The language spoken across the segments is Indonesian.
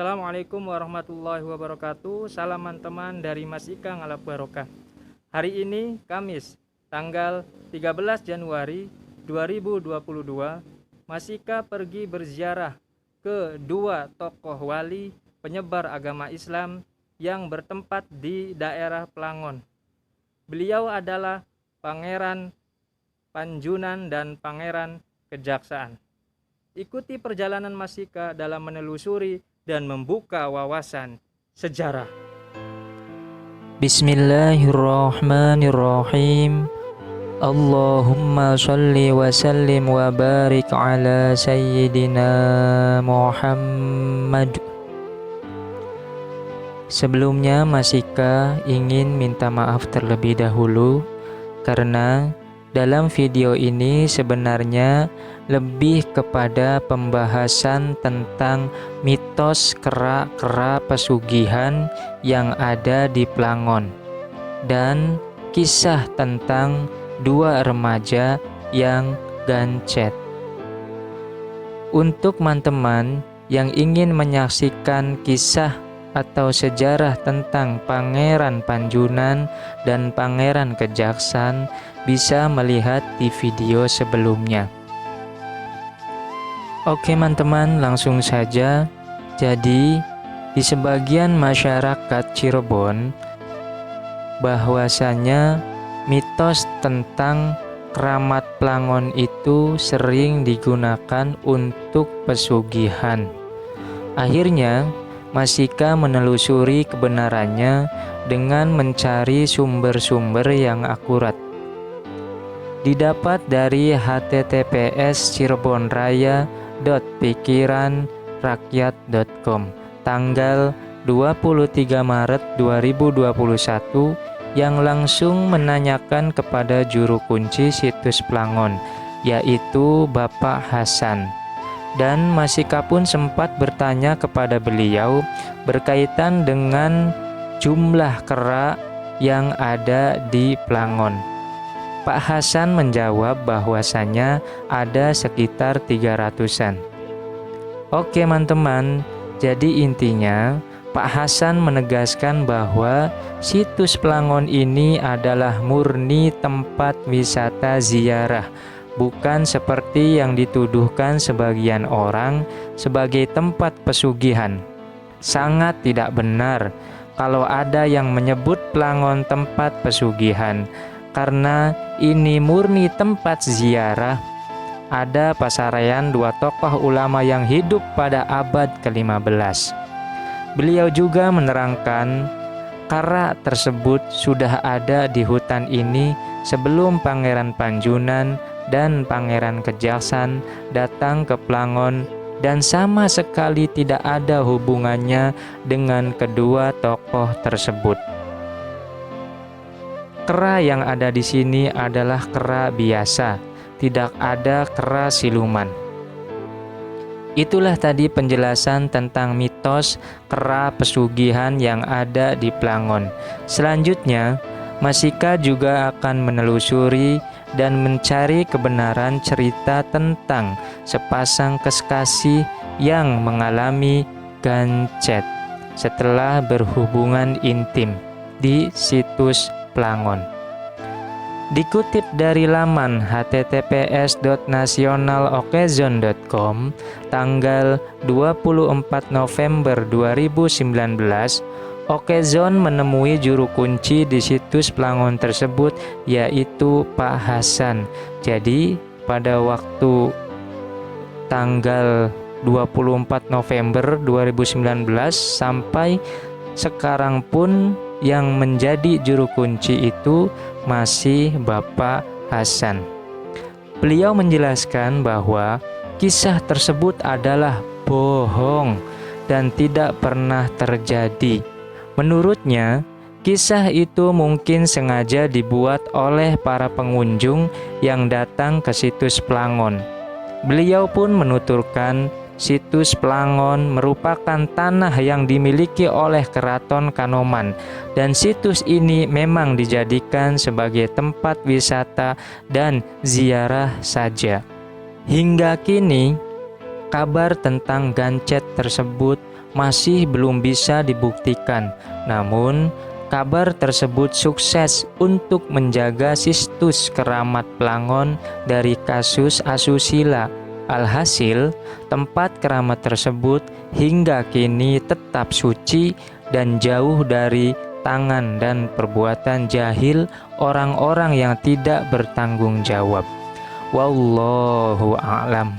Assalamualaikum warahmatullahi wabarakatuh. Salaman teman dari Mas Ika Ngalap Barokah. Hari ini Kamis tanggal 13 Januari 2022, Mas Ika pergi berziarah ke dua tokoh wali penyebar agama Islam yang bertempat di daerah Plangon. Beliau adalah Pangeran Panjunan dan Pangeran Kejaksaan. Ikuti perjalanan Mas Ika dalam menelusuri dan membuka wawasan sejarah. Bismillahirrahmanirrahim. Allahumma sholli wa sallim wa barik ala sayyidina Muhammad. Sebelumnya Mas Ika ingin minta maaf terlebih dahulu karena dalam video ini sebenarnya lebih kepada pembahasan tentang mitos kera-kera pesugihan yang ada di Plangon dan kisah tentang dua remaja yang gancet. Untuk teman-teman yang ingin menyaksikan kisah atau sejarah tentang Pangeran Panjunan dan Pangeran Kejaksaan bisa melihat di video sebelumnya. Oke teman-teman, langsung saja. Jadi di sebagian masyarakat Cirebon bahwasanya mitos tentang keramat Plangon itu sering digunakan untuk pesugihan. Akhirnya Mas Ika menelusuri kebenarannya dengan mencari sumber-sumber yang akurat. Didapat dari https://cirebonraya.pikiranrakyat.com tanggal 23 Maret 2021 yang langsung menanyakan kepada juru kunci situs Plangon, yaitu Bapak Hasan. Dan Mas Ika pun sempat bertanya kepada beliau berkaitan dengan jumlah kera yang ada di Plangon. Pak Hasan menjawab bahwasanya ada sekitar 300-an. Oke teman-teman, jadi intinya Pak Hasan menegaskan bahwa situs Plangon ini adalah murni tempat wisata ziarah, bukan seperti yang dituduhkan sebagian orang sebagai tempat pesugihan. Sangat tidak benar kalau ada yang menyebut Plangon tempat pesugihan, karena ini murni tempat ziarah. Ada pasaraian dua tokoh ulama yang hidup pada abad ke-15. Beliau juga menerangkan kera tersebut sudah ada di hutan ini sebelum Pangeran Panjunan dan Pangeran Kejaksaan datang ke Plangon, dan sama sekali tidak ada hubungannya dengan kedua tokoh tersebut. Kera yang ada di sini adalah kera biasa, tidak ada kera siluman. Itulah tadi penjelasan tentang mitos kera pesugihan yang ada di Plangon. Selanjutnya, Mas Ika juga akan menelusuri dan mencari kebenaran cerita tentang sepasang kekasih yang mengalami gancet setelah berhubungan intim di situs Plangon. Dikutip dari laman https://nationalokezon.com tanggal 24 November 2019, Okezon menemui juru kunci di situs Plangon tersebut, yaitu Pak Hasan. Jadi pada waktu tanggal 24 November 2019 sampai sekarang pun yang menjadi juru kunci itu masih Bapak Hasan. Beliau menjelaskan bahwa kisah tersebut adalah bohong dan tidak pernah terjadi. Menurutnya, kisah itu mungkin sengaja dibuat oleh para pengunjung yang datang ke situs Plangon. Beliau pun menuturkan situs Plangon merupakan tanah yang dimiliki oleh Keraton Kanoman, dan situs ini memang dijadikan sebagai tempat wisata dan ziarah saja. Hingga kini, kabar tentang gancet tersebut masih belum bisa dibuktikan. Namun, kabar tersebut sukses untuk menjaga Sistus Keramat Pelangon dari kasus asusila. Alhasil, tempat keramat tersebut hingga kini tetap suci dan jauh dari tangan dan perbuatan jahil orang-orang yang tidak bertanggung jawab. Wallahu a'lam.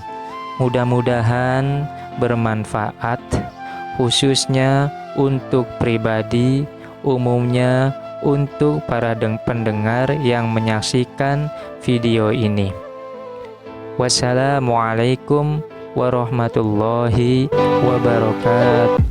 Mudah-mudahan bermanfaat, khususnya untuk pribadi, umumnya untuk para pendengar yang menyaksikan video ini. Wassalamualaikum warahmatullahi wabarakatuh.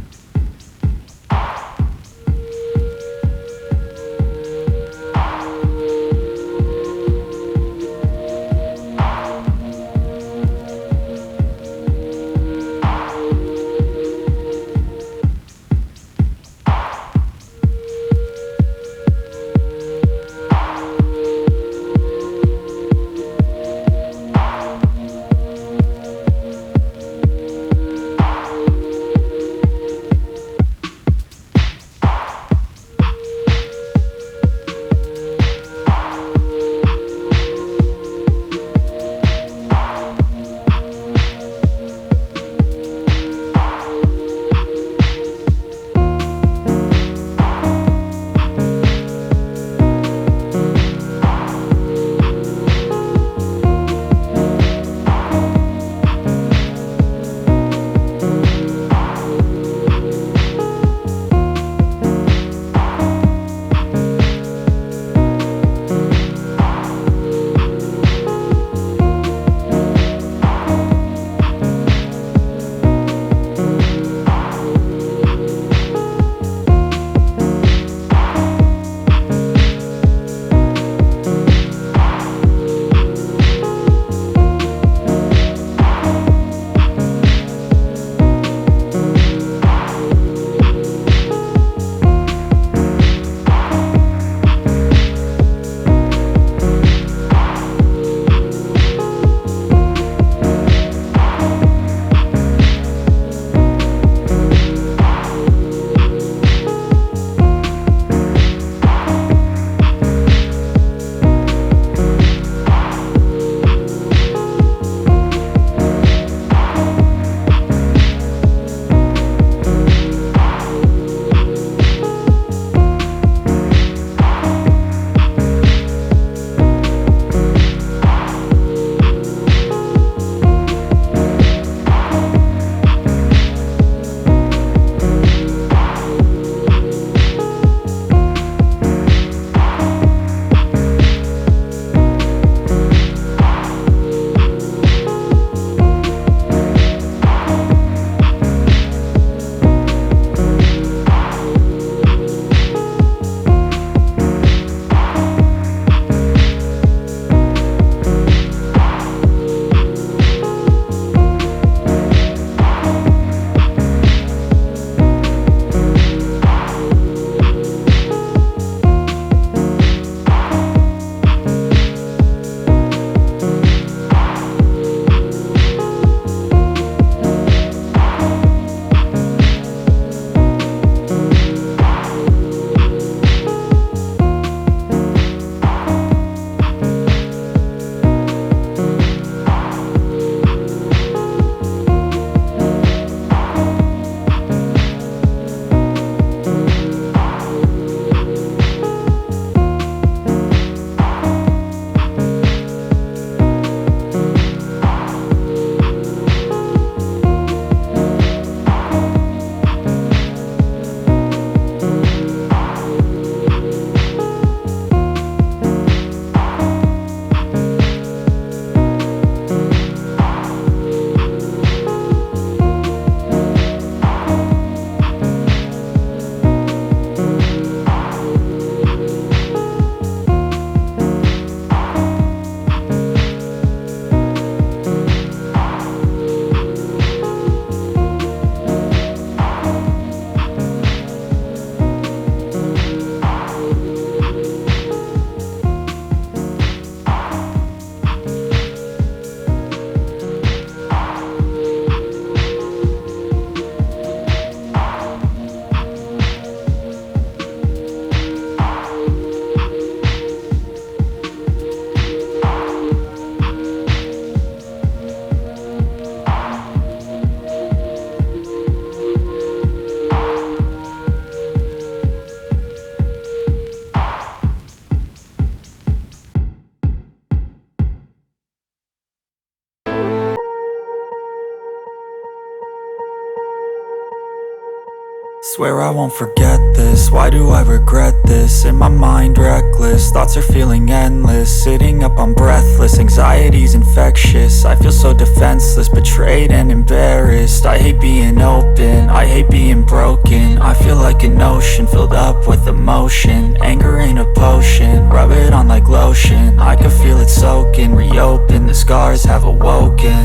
Swear I won't forget this, why do I regret this? In my mind reckless, thoughts are feeling endless. Sitting up I'm breathless, anxiety's infectious. I feel so defenseless, betrayed and embarrassed. I hate being open, I hate being broken. I feel like an ocean filled up with emotion. Anger ain't a potion, rub it on like lotion. I can feel it soaking, reopen, the scars have awoken.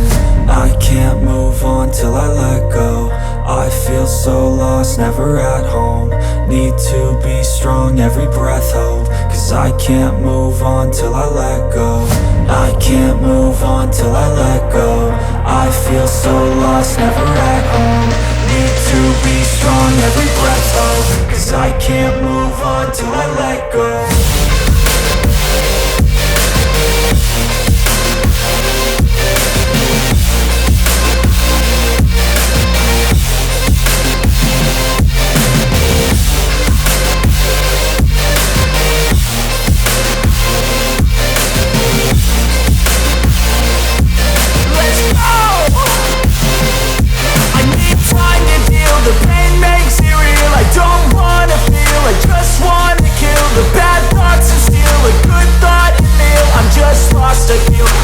I can't move on till I let go. I feel so lost, never at home. Need to be strong, every breath hope. Cause I can't move on till I let go. I can't move on till I let go. I feel so lost, never at home. Need to be strong, every breath hope. Cause I can't move on till I let go.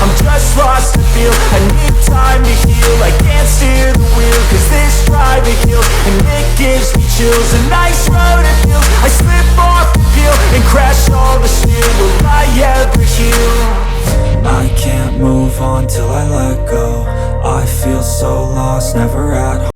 I'm just lost to feel, I need time to heal. I can't steer the wheel, cause this driving kills. And it gives me chills, a nice road to feel. I slip off the peel and crash all the steel. Will I ever heal? I can't move on till I let go. I feel so lost, never at home.